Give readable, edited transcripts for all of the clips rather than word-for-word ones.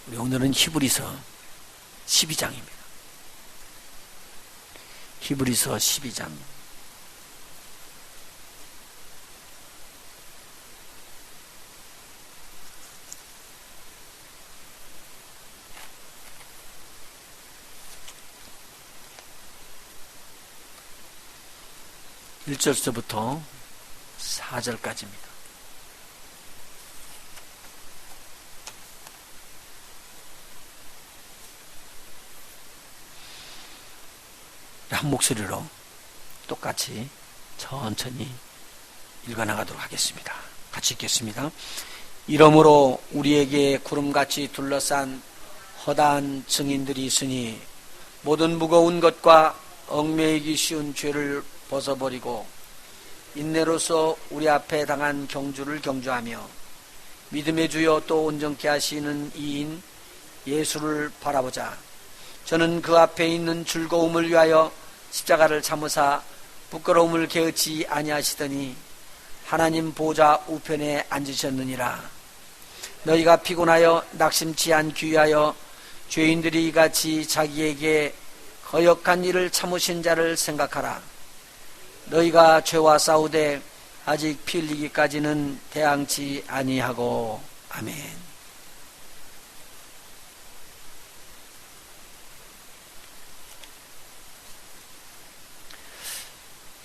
우리 오늘은 히브리서 12장입니다. 히브리서 12장. (1절서부터) (4절까지입니다) 한 목소리로 똑같이 천천히 읽어나가도록 하겠습니다. 같이 읽겠습니다. 이러므로 우리에게 구름같이 둘러싼 허다한 증인들이 있으니 모든 무거운 것과 얽매이기 쉬운 죄를 벗어버리고 인내로서 우리 앞에 당한 경주를 경주하며 믿음의 주여 또 온전케 하시는 이인 예수를 바라보자. 저는 그 앞에 있는 즐거움을 위하여 십자가를 참으사 부끄러움을 게으치 아니하시더니 하나님 보좌 우편에 앉으셨느니라. 너희가 피곤하여 낙심치 않기 위하여 죄인들이 이같이 자기에게 거역한 일을 참으신 자를 생각하라. 너희가 죄와 싸우되 아직 피 흘리기까지는 대항치 아니하고. 아멘.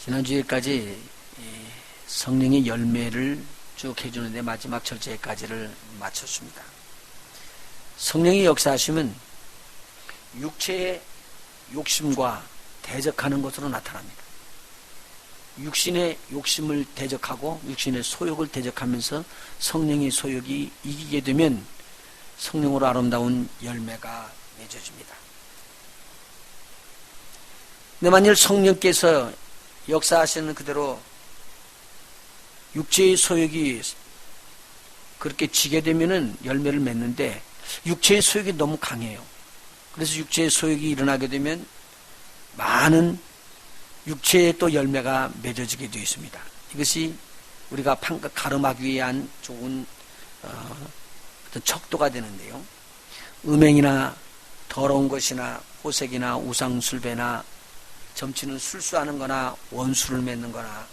지난주에까지 성령의 열매를 쭉 해주는데 마지막 절제까지를 마쳤습니다. 성령이 역사하시면 육체의 욕심과 대적하는 것으로 나타납니다. 육신의 욕심을 대적하고 육신의 소욕을 대적하면서 성령의 소욕이 이기게 되면 성령으로 아름다운 열매가 맺어집니다. 근데 만일 성령께서 역사하시는 그대로 육체의 소욕이 그렇게 지게 되면은 열매를 맺는데 육체의 소욕이 너무 강해요. 그래서 육체의 소욕이 일어나게 되면 많은 육체의 또 열매가 맺어지게 되어 있습니다. 이것이 우리가 가름하기 위한 좋은 어떤 척도가 되는데요. 음행이나 더러운 것이나 호색이나 우상술배나 점치는 술수하는 거나 원수를 맺는 거나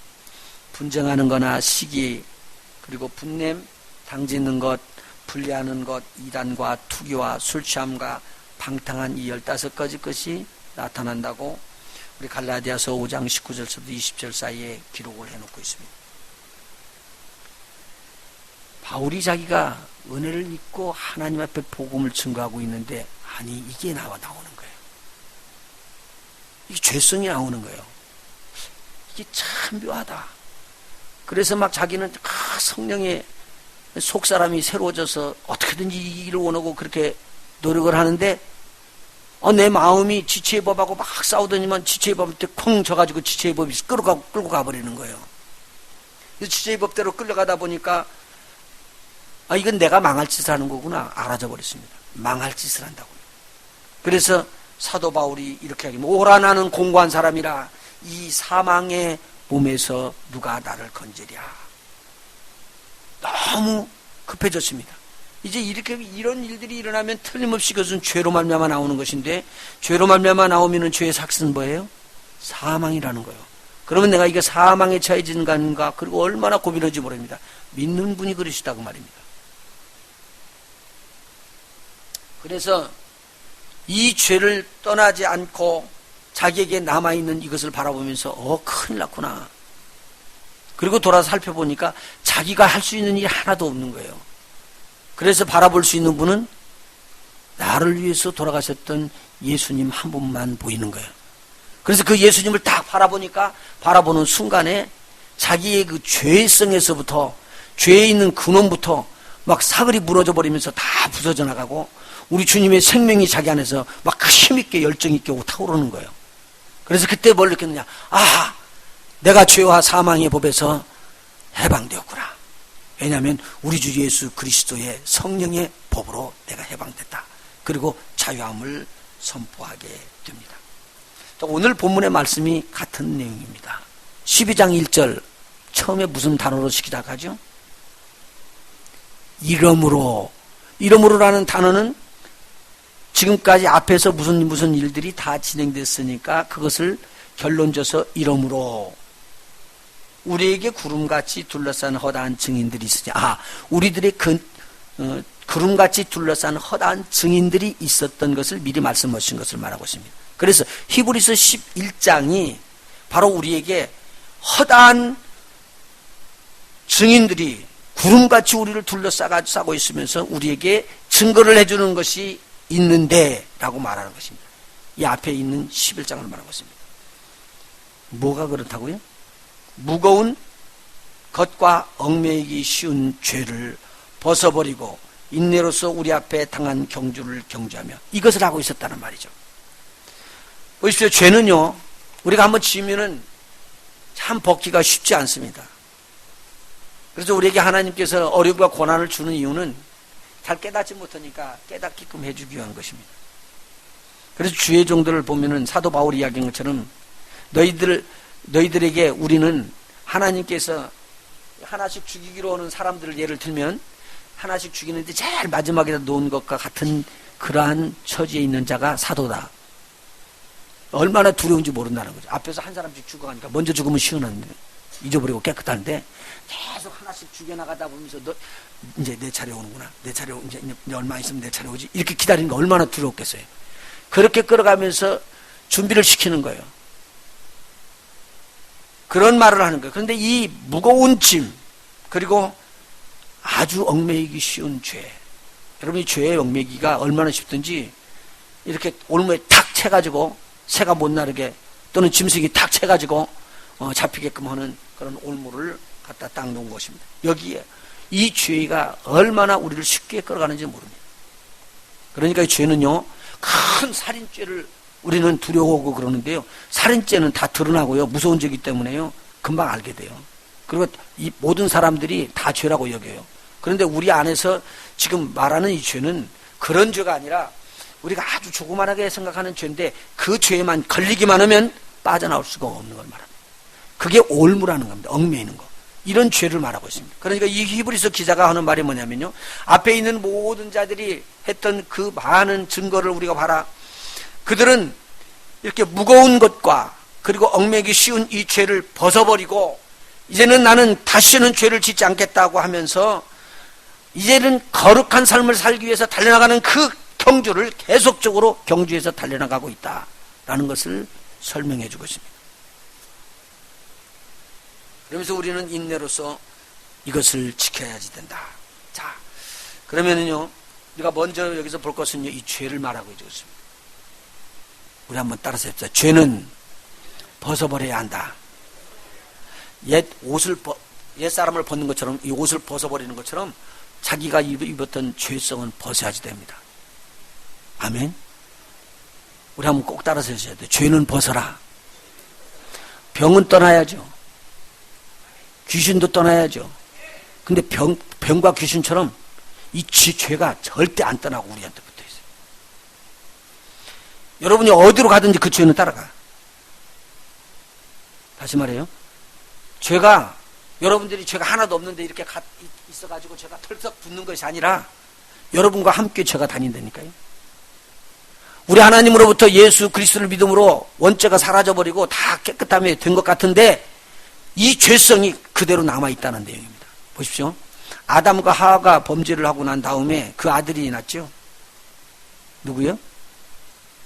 분쟁하는 거나 시기, 그리고 분냄, 당짓는 것, 분리하는 것, 이단과 투기와 술취함과 방탕한 이 15가지 것이 나타난다고 우리 갈라디아서 5장 19절부터 20절 사이에 기록을 해놓고 있습니다. 바울이 자기가 은혜를 입고 하나님 앞에 복음을 증거하고 있는데 아니 이게 나오는 거예요. 이게 죄성이 나오는 거예요. 이게 참 묘하다. 그래서 막 자기는 성령의 속사람이 새로워져서 어떻게든지 이 일을 원하고 그렇게 노력을 하는데 내 마음이 지체의 법하고 막 싸우더니만 지체의 법한테 쿵 져가지고 지체의 법이 끌고 가버리는 거예요. 그래서 지체의 법대로 끌려가다 보니까 이건 내가 망할 짓을 하는 거구나 알아져 버렸습니다. 망할 짓을 한다고요. 그래서 사도 바울이 이렇게 하기를 오라 나는 공고한 사람이라 이 사망의 몸에서 누가 나를 건지랴. 너무 급해졌습니다. 이제 이런 일들이 일어나면 틀림없이 그것은 죄로 말미암아 나오는 것인데 죄로 말미암아 나오면은 죄의 삭은 뭐예요? 사망이라는 거예요. 그러면 내가 이게 사망에 처해진 건가? 그리고 얼마나 고민한지 모릅니다. 믿는 분이 그러시다고 말입니다. 그래서 이 죄를 떠나지 않고 자기에게 남아있는 이것을 바라보면서 큰일 났구나. 그리고 돌아서 살펴보니까 자기가 할 수 있는 일이 하나도 없는 거예요. 그래서 바라볼 수 있는 분은 나를 위해서 돌아가셨던 예수님 한 분만 보이는 거예요. 그래서 그 예수님을 딱 바라보니까 바라보는 순간에 자기의 그 죄성에서부터 죄에 있는 근원부터 막 사글이 무너져 버리면서 다 부서져 나가고 우리 주님의 생명이 자기 안에서 막 힘있게 열정있게 타오르는 거예요. 그래서 그때 뭘 느꼈느냐. 내가 죄와 사망의 법에서 해방되었구나. 왜냐하면 우리 주 예수 그리스도의 성령의 법으로 내가 해방됐다. 그리고 자유함을 선포하게 됩니다. 오늘 본문의 말씀이 같은 내용입니다. 12장 1절 처음에 무슨 단어로 시작하죠? 이러므로라는 단어는 지금까지 앞에서 무슨 일들이 다 진행됐으니까 그것을 결론져서 이러므로 우리에게 구름같이 둘러싼 허다한 증인들이 있으니 우리들의 구름같이 둘러싼 허다한 증인들이 있었던 것을 미리 말씀하신 것을 말하고 있습니다. 그래서 히브리서 11장이 바로 우리에게 허다한 증인들이 구름같이 우리를 둘러싸고 있으면서 우리에게 증거를 해주는 것이 있는데 라고 말하는 것입니다. 이 앞에 있는 11장을 말하고 있습니다. 뭐가 그렇다고요? 무거운 것과 얽매이기 쉬운 죄를 벗어버리고 인내로서 우리 앞에 당한 경주를 경주하며 이것을 하고 있었다는 말이죠. 보십시오. 죄는요, 우리가 한번 지으면은 참 벗기가 쉽지 않습니다. 그래서 우리에게 하나님께서 어려움과 고난을 주는 이유는 잘 깨닫지 못하니까 깨닫게끔 해주기 위한 것입니다. 그래서 주의 종들을 보면은 사도 바울이 이야기한 것처럼 너희들에게 우리는 하나님께서 하나씩 죽이기로 하는 사람들을 예를 들면 하나씩 죽이는데 제일 마지막에다 놓은 것과 같은 그러한 처지에 있는 자가 사도다. 얼마나 두려운지 모른다는 거죠. 앞에서 한 사람씩 죽어가니까 먼저 죽으면 시원한데 잊어버리고 깨끗한데 계속 하나씩 죽여나가다 보면서 너 이제 내 차례 오는구나. 내 차례 이제 얼마 있으면 내 차례 오지. 이렇게 기다리는 거 얼마나 두렵겠어요. 그렇게 끌어가면서 준비를 시키는 거예요. 그런 말을 하는 거예요. 그런데 이 무거운 짐 그리고 아주 얽매이기 쉬운 죄. 여러분 이 죄의 얽매기가 얼마나 쉽든지 이렇게 올무에 탁 채가지고 새가 못 나르게 또는 짐승이 탁 채가지고 잡히게끔 하는 그런 올무를 갖다 딱 놓은 것입니다. 여기에 이 죄가 얼마나 우리를 쉽게 끌어가는지 모릅니다. 그러니까 이 죄는요, 큰 살인죄를 우리는 두려워하고 그러는데요. 살인죄는 다 드러나고요. 무서운 죄이기 때문에요. 금방 알게 돼요. 그리고 이 모든 사람들이 다 죄라고 여겨요. 그런데 우리 안에서 지금 말하는 이 죄는 그런 죄가 아니라 우리가 아주 조그만하게 생각하는 죄인데 그 죄에만 걸리기만 하면 빠져나올 수가 없는 걸 말합니다. 그게 올무라는 겁니다. 얽매이는 거. 이런 죄를 말하고 있습니다. 그러니까 이 히브리서 기자가 하는 말이 뭐냐면요. 앞에 있는 모든 자들이 했던 그 많은 증거를 우리가 봐라. 그들은 이렇게 무거운 것과 그리고 얽매기 쉬운 이 죄를 벗어버리고 이제는 나는 다시는 죄를 짓지 않겠다고 하면서 이제는 거룩한 삶을 살기 위해서 달려나가는 그 경주를 계속적으로 경주해서 달려나가고 있다라는 것을 설명해 주고 있습니다. 그러면서 우리는 인내로서 이것을 지켜야지 된다. 자, 그러면은요, 우리가 먼저 여기서 볼 것은요, 이 죄를 말하고 있습니다. 우리 한번 따라서 해봅시다. 죄는 벗어버려야 한다. 옛 사람을 벗는 것처럼, 이 옷을 벗어버리는 것처럼 자기가 입었던 죄성은 벗어야지 됩니다. 아멘? 우리 한번 꼭 따라서 하셔야 돼요. 죄는 벗어라. 병은 떠나야죠. 귀신도 떠나야죠. 근데 병과 귀신처럼 이 죄가 절대 안 떠나고 우리한테 붙어 있어요. 여러분이 어디로 가든지 그 죄는 따라가. 다시 말해요. 여러분들이 죄가 하나도 없는데 이렇게 있어가지고 죄가 털썩 붙는 것이 아니라 여러분과 함께 죄가 다닌다니까요. 우리 하나님으로부터 예수 그리스도를 믿음으로 원죄가 사라져버리고 다 깨끗함이 된 것 같은데 이 죄성이 그대로 남아있다는 내용입니다. 보십시오. 아담과 하와가 범죄를 하고 난 다음에 그 아들이 났죠. 누구요?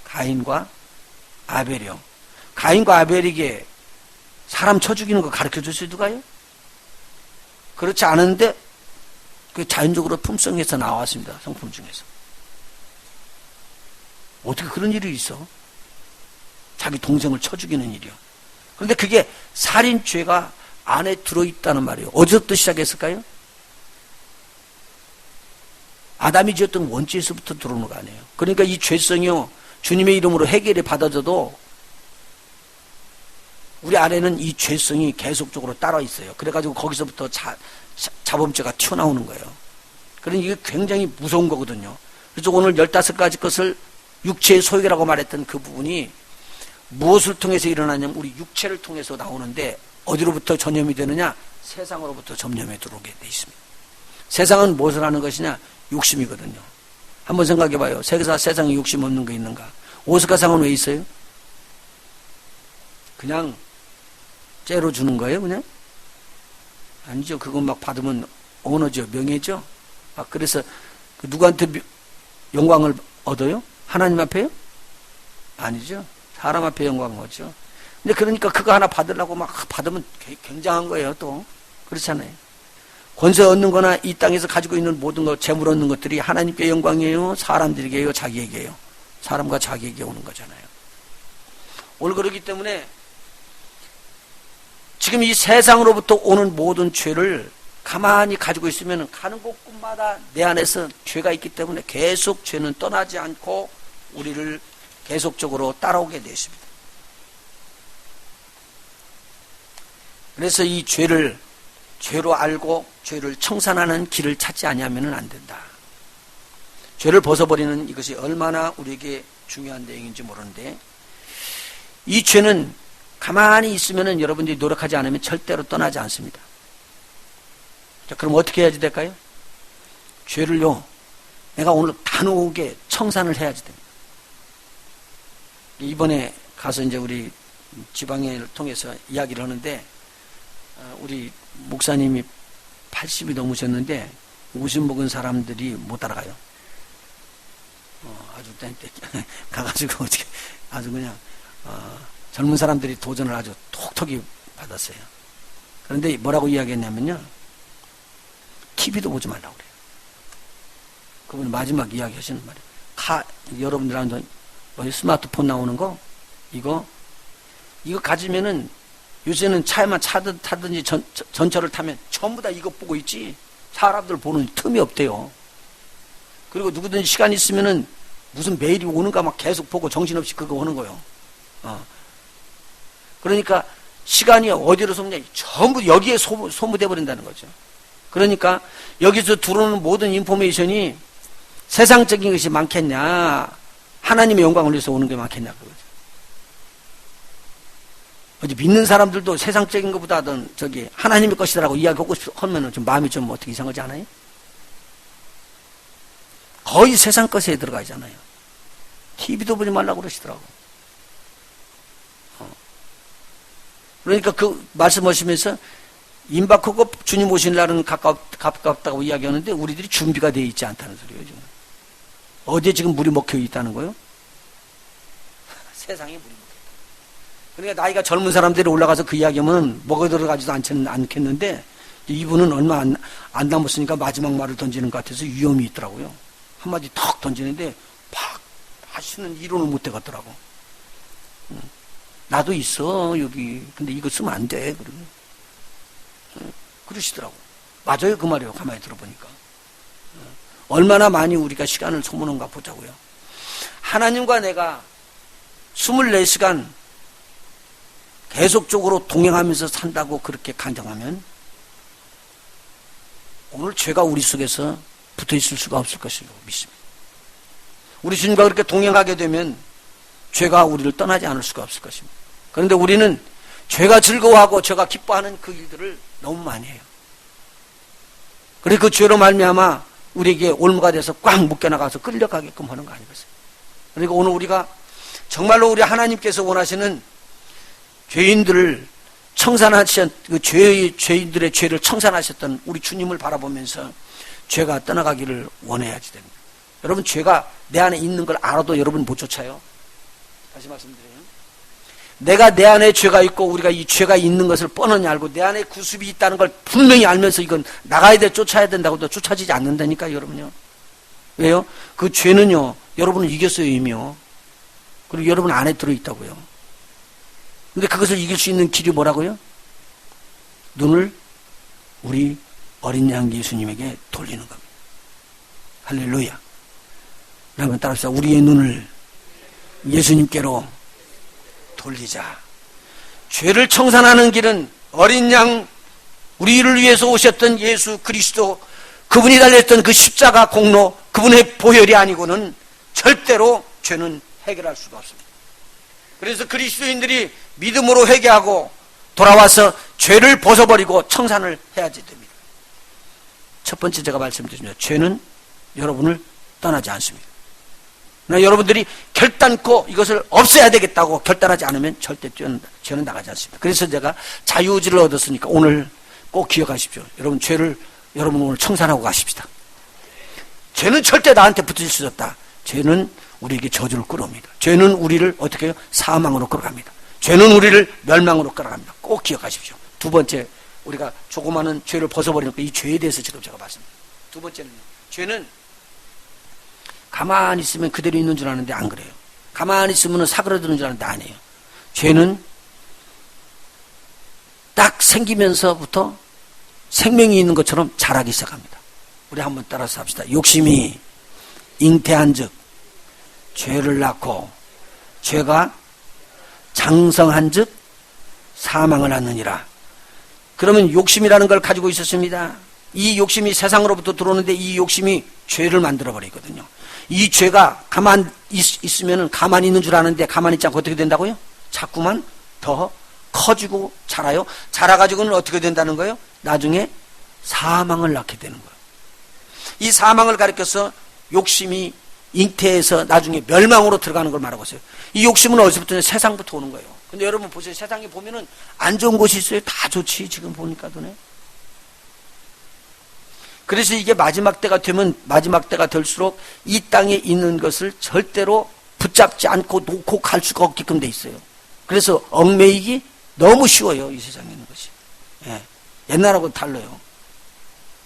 가인과 아벨이요. 가인과 아벨에게 사람 쳐 죽이는 거 가르쳐 줬어요, 누가요? 그렇지 않은데 그 자연적으로 품성에서 나왔습니다. 성품 중에서. 어떻게 그런 일이 있어? 자기 동생을 쳐 죽이는 일이요. 그런데 그게 살인죄가 안에 들어있다는 말이에요. 어디서부터 시작했을까요? 아담이 지었던 원죄에서부터 들어오는 거 아니에요. 그러니까 이 죄성이요, 주님의 이름으로 해결이 받아져도 우리 안에는 이 죄성이 계속적으로 따라 있어요. 그래가지고 거기서부터 자범죄가 튀어나오는 거예요. 그러니 이게 굉장히 무서운 거거든요. 그래서 오늘 15가지 것을 육체의 소욕이라고 말했던 그 부분이 무엇을 통해서 일어나냐면 우리 육체를 통해서 나오는데 어디로부터 전염이 되느냐? 세상으로부터 전염에 들어오게 돼 있습니다. 세상은 무엇을 하는 것이냐? 욕심이거든요. 한번 생각해 봐요. 세상에 욕심 없는 거 있는가? 오스카상은 왜 있어요? 그냥 째로 주는 거예요, 그냥? 아니죠. 그건 막 받으면 언어죠, 명예죠. 그래서 누구한테 영광을 얻어요? 하나님 앞에요? 아니죠. 사람 앞에 영광을 얻죠. 근데 그러니까 그거 하나 받으려고 막 받으면 굉장한 거예요, 또. 그렇잖아요. 권세 얻는 거나 이 땅에서 가지고 있는 모든 것, 재물 얻는 것들이 하나님께 영광이에요? 사람들에게요? 자기에게요? 사람과 자기에게 오는 거잖아요. 오늘 그렇기 때문에 지금 이 세상으로부터 오는 모든 죄를 가만히 가지고 있으면 가는 곳곳마다 내 안에서 죄가 있기 때문에 계속 죄는 떠나지 않고 우리를 계속적으로 따라오게 되어 있습니다. 그래서 이 죄를 죄로 알고 죄를 청산하는 길을 찾지 아니하면 안 된다. 죄를 벗어버리는 이것이 얼마나 우리에게 중요한 내용인지 모르는데 이 죄는 가만히 있으면 여러분들이 노력하지 않으면 절대로 떠나지 않습니다. 자, 그럼 어떻게 해야지 될까요? 죄를요, 내가 오늘 단호하게 청산을 해야지 됩니다. 이번에 가서 이제 우리 지방회를 통해서 이야기를 하는데, 우리 목사님이 80이 넘으셨는데, 50 먹은 사람들이 못 따라가요. 아주 가가지고 어떻게, 아주 그냥, 젊은 사람들이 도전을 아주 톡톡히 받았어요. 그런데 뭐라고 이야기했냐면요. TV도 보지 말라고 그래요. 그분이 마지막 이야기 하시는 말이에요. 여러분들한테 스마트폰 나오는 거, 이거 가지면은 요새는 차에만 타든지 전철을 타면 전부 다 이거 보고 있지. 사람들 보는 틈이 없대요. 그리고 누구든지 시간 있으면은 무슨 메일이 오는가 막 계속 보고 정신없이 그거 하는 거예요. 그러니까 시간이 어디로 솟냐 전부 여기에 소모돼 버린다는 거죠. 그러니까 여기서 들어오는 모든 인포메이션이 세상적인 것이 많겠냐, 하나님의 영광을 위해서 오는 게 많겠냐 그거죠. 어디 믿는 사람들도 세상적인 것보다는 하나님의 것이다라고 이야기하고 하면은 좀 마음이 좀 어떻게 이상하지 않아요? 거의 세상 것에 들어가 있잖아요. TV도 보지 말라고 그러시더라고. 그러니까 그 말씀하시면서 임박하고 주님 오신 날은 가깝다고 이야기하는데 우리들이 준비가 되어 있지 않다는 소리예요. 지금. 어디에 지금 물이 먹혀 있다는 거예요? 세상에 물이 먹혀 있다. 그러니까 나이가 젊은 사람들이 올라가서 그 이야기하면 먹어 들어가지도 않겠는데 이분은 얼마 안 남았으니까 마지막 말을 던지는 것 같아서 위험이 있더라고요. 한마디 턱 던지는데 팍 하시는 이론을 못 해갔더라고. 나도 있어 여기. 근데 이거 쓰면 안 돼. 그러시더라고. 맞아요 그 말이에요. 가만히 들어보니까. 얼마나 많이 우리가 시간을 소모하는가 보자고요. 하나님과 내가 24시간 계속적으로 동행하면서 산다고 그렇게 간정하면 오늘 죄가 우리 속에서 붙어있을 수가 없을 것이라고 믿습니다. 우리 주님과 그렇게 동행하게 되면 죄가 우리를 떠나지 않을 수가 없을 것입니다. 그런데 우리는 죄가 즐거워하고 죄가 기뻐하는 그 일들을 너무 많이 해요. 그래서 그 죄로 말미암아 우리에게 올무가 돼서 꽉 묶여나가서 끌려가게끔 하는 거 아니겠어요? 그러니까 오늘 우리가 정말로 우리 하나님께서 원하시는 죄인들을 청산하신 그 죄인들의 죄를 청산하셨던 우리 주님을 바라보면서 죄가 떠나가기를 원해야지 됩니다. 여러분 죄가 내 안에 있는 걸 알아도 여러분 못 쫓아요. 다시 말씀드려요. 내가 내 안에 죄가 있고 우리가 이 죄가 있는 것을 뻔히 알고 내 안에 구습이 있다는 걸 분명히 알면서 이건 나가야 돼, 쫓아야 된다고도 쫓아지지 않는다니까 여러분요. 왜요? 그 죄는요 여러분을 이겼어요 이미요. 그리고 여러분 안에 들어있다고요. 근데 그것을 이길 수 있는 길이 뭐라고요? 눈을 우리 어린 양 예수님에게 돌리는 겁니다. 할렐루야. 여러분 따라합시다. 우리의 눈을 예수님께로 돌리자. 죄를 청산하는 길은 어린 양 우리를 위해서 오셨던 예수 그리스도 그분이 달렸던 그 십자가 공로 그분의 보혈이 아니고는 절대로 죄는 해결할 수가 없습니다. 그래서 그리스도인들이 믿음으로 회개하고 돌아와서 죄를 벗어버리고 청산을 해야지 됩니다. 첫 번째 제가 말씀드렸습니다. 죄는 여러분을 떠나지 않습니다. 그러나 여러분들이 결단코 이것을 없애야 되겠다고 결단하지 않으면 절대 죄는 나가지 않습니다. 그래서 제가 자유의지를 얻었으니까 오늘 꼭 기억하십시오. 여러분, 죄를 여러분 오늘 청산하고 가십시다. 죄는 절대 나한테 붙을 수 없다. 죄는 우리에게 저주를 끌어옵니다. 죄는 우리를 어떻게 해요? 사망으로 끌어갑니다. 죄는 우리를 멸망으로 끌어갑니다. 꼭 기억하십시오. 두 번째, 우리가 조그마한 죄를 벗어버리니까 이 죄에 대해서 지금 제가 봤습니다. 두 번째는, 죄는 가만히 있으면 그대로 있는 줄 아는데 안 그래요. 가만히 있으면 사그러드는 줄 아는데 아니에요. 죄는 딱 생기면서부터 생명이 있는 것처럼 자라기 시작합니다. 우리 한번 따라서 합시다. 욕심이 잉태한 즉 죄를 낳고 죄가 장성한 즉 사망을 낳느니라. 그러면 욕심이라는 걸 가지고 있었습니다. 이 욕심이 세상으로부터 들어오는데 이 욕심이 죄를 만들어버리거든요. 이 죄가 가만히 있으면 가만히 있는 줄 아는데 가만히 있지 않고 어떻게 된다고요? 자꾸만 더 커지고 자라요. 자라가지고는 어떻게 된다는 거예요? 나중에 사망을 낳게 되는 거예요. 이 사망을 가리켜서 욕심이 잉태해서 나중에 멸망으로 들어가는 걸 말하고 있어요. 이 욕심은 어디서부터? 세상부터 오는 거예요. 근데 여러분 보세요. 세상에 보면은 안 좋은 곳이 있어요. 다 좋지. 지금 보니까 도네. 그래서 이게 마지막 때가 되면 마지막 때가 될수록 이 땅에 있는 것을 절대로 붙잡지 않고 놓고 갈 수가 없게끔 돼 있어요. 그래서 얽매이기 너무 쉬워요. 이 세상에 있는 것이. 예. 옛날하고 달라요.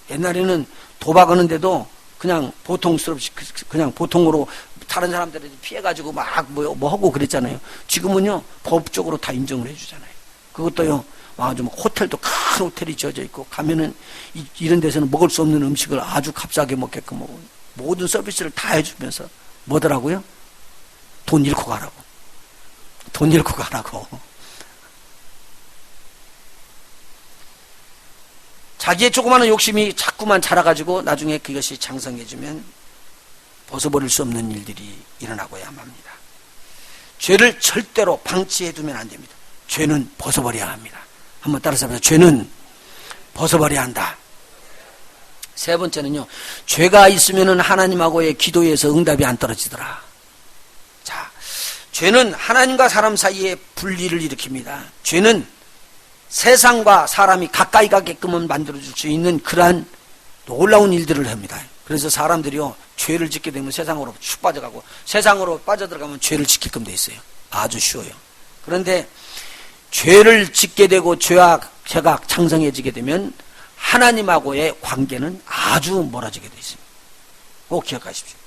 옛날에는 도박하는데도 그냥 보통스럽지, 그냥 보통으로 다른 사람들한테 피해가지고 막 뭐 하고 그랬잖아요. 지금은요, 법적으로 다 인정을 해주잖아요. 그것도요, 좀 호텔도 큰 호텔이 지어져 있고, 가면은 이런 데서는 먹을 수 없는 음식을 아주 값싸게 먹게끔 모든 서비스를 다 해주면서 뭐더라고요? 돈 잃고 가라고. 돈 잃고 가라고. 자기의 조그마한 욕심이 자꾸만 자라가지고 나중에 그것이 장성해지면 벗어버릴 수 없는 일들이 일어나고야 합니다. 죄를 절대로 방치해두면 안 됩니다. 죄는 벗어버려야 합니다. 한번 따라서 해보세요. 죄는 벗어버려야 한다. 세 번째는요. 죄가 있으면 하나님하고의 기도에서 응답이 안 떨어지더라. 자, 죄는 하나님과 사람 사이에 분리를 일으킵니다. 죄는 세상과 사람이 가까이 가게끔은 만들어줄 수 있는 그러한 놀라운 일들을 합니다. 그래서 사람들이요, 죄를 짓게 되면 세상으로 쭉 빠져가고, 세상으로 빠져들어가면 죄를 지게끔 돼 있어요. 아주 쉬워요. 그런데 죄를 짓게 되고 죄가 창성해지게 되면 하나님하고의 관계는 아주 멀어지게 돼 있습니다. 꼭 기억하십시오.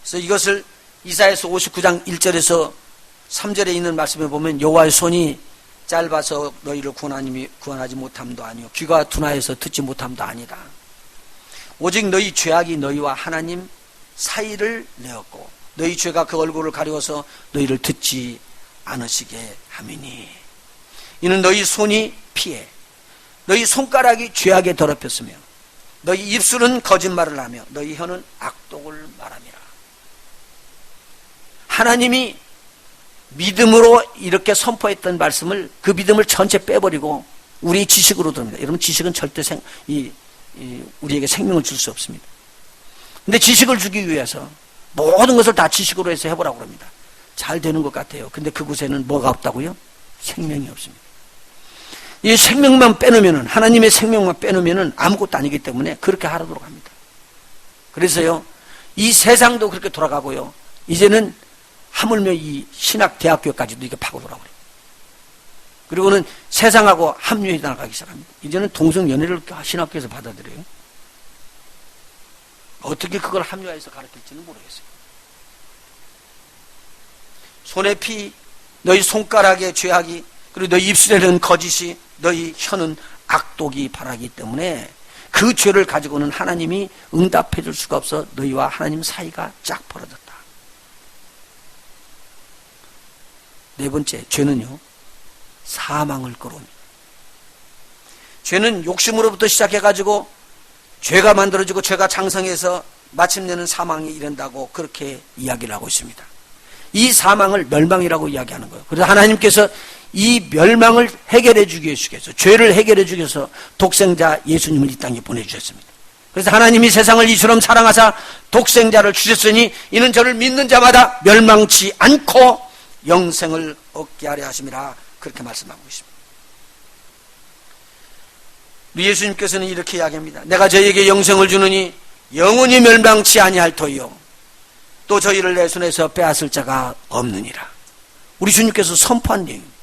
그래서 이것을 이사야서 59장 1절에서 3절에 있는 말씀에 보면 여호와의 손이 짧아서 너희를 구원하지 못함도 아니요 귀가 둔하여서 듣지 못함도 아니다. 오직 너희 죄악이 너희와 하나님 사이를 내었고 너희 죄가 그 얼굴을 가리워서 너희를 듣지 않으시게 함이니 이는 너희 손이 피해 너희 손가락이 죄악에 더럽혔으며 너희 입술은 거짓말을 하며 너희 혀는 악독을 말함이라. 하나님이 믿음으로 이렇게 선포했던 말씀을 그 믿음을 전체 빼버리고 우리 지식으로 들습니다. 여러분 지식은 절대 우리에게 생명을 줄 수 없습니다. 근데 지식을 주기 위해서 모든 것을 다 지식으로 해서 해보라고 합니다. 잘 되는 것 같아요. 근데 그곳에는 뭐가 없다고요? 생명이 없습니다. 이 생명만 빼놓으면은 하나님의 생명만 빼놓으면은 아무것도 아니기 때문에 그렇게 하도록 합니다. 그래서요 이 세상도 그렇게 돌아가고요 이제는 하물며 이 신학대학교까지도 이게 파고들어버려요. 그리고는 세상하고 합류해 나가기 시작합니다. 이제는 동성연애를 신학교에서 받아들여요. 어떻게 그걸 합류해서 가르칠지는 모르겠어요. 손에 피, 너희 손가락에 죄악이, 그리고 너희 입술에는 거짓이, 너희 혀는 악독이 바라기 때문에 그 죄를 가지고는 하나님이 응답해 줄 수가 없어 너희와 하나님 사이가 쫙 벌어졌다. 네 번째, 죄는요, 사망을 끌어옵니다. 죄는 욕심으로부터 시작해가지고 죄가 만들어지고 죄가 장성해서 마침내는 사망에 이른다고 그렇게 이야기를 하고 있습니다. 이 사망을 멸망이라고 이야기하는 거예요. 그래서 하나님께서 이 멸망을 해결해 주기 위해서 죄를 해결해 주기 위해서 독생자 예수님을 이 땅에 보내주셨습니다. 그래서 하나님이 세상을 이처럼 사랑하사 독생자를 주셨으니 이는 저를 믿는 자마다 멸망치 않고 영생을 얻게 하려 하심이라, 그렇게 말씀하고 있습니다. 우리 예수님께서는 이렇게 이야기합니다. 내가 저희에게 영생을 주느니 영원히 멸망치 아니할 터이요 또 저희를 내 손에서 빼앗을 자가 없느니라. 우리 주님께서 선포한 내용입니다.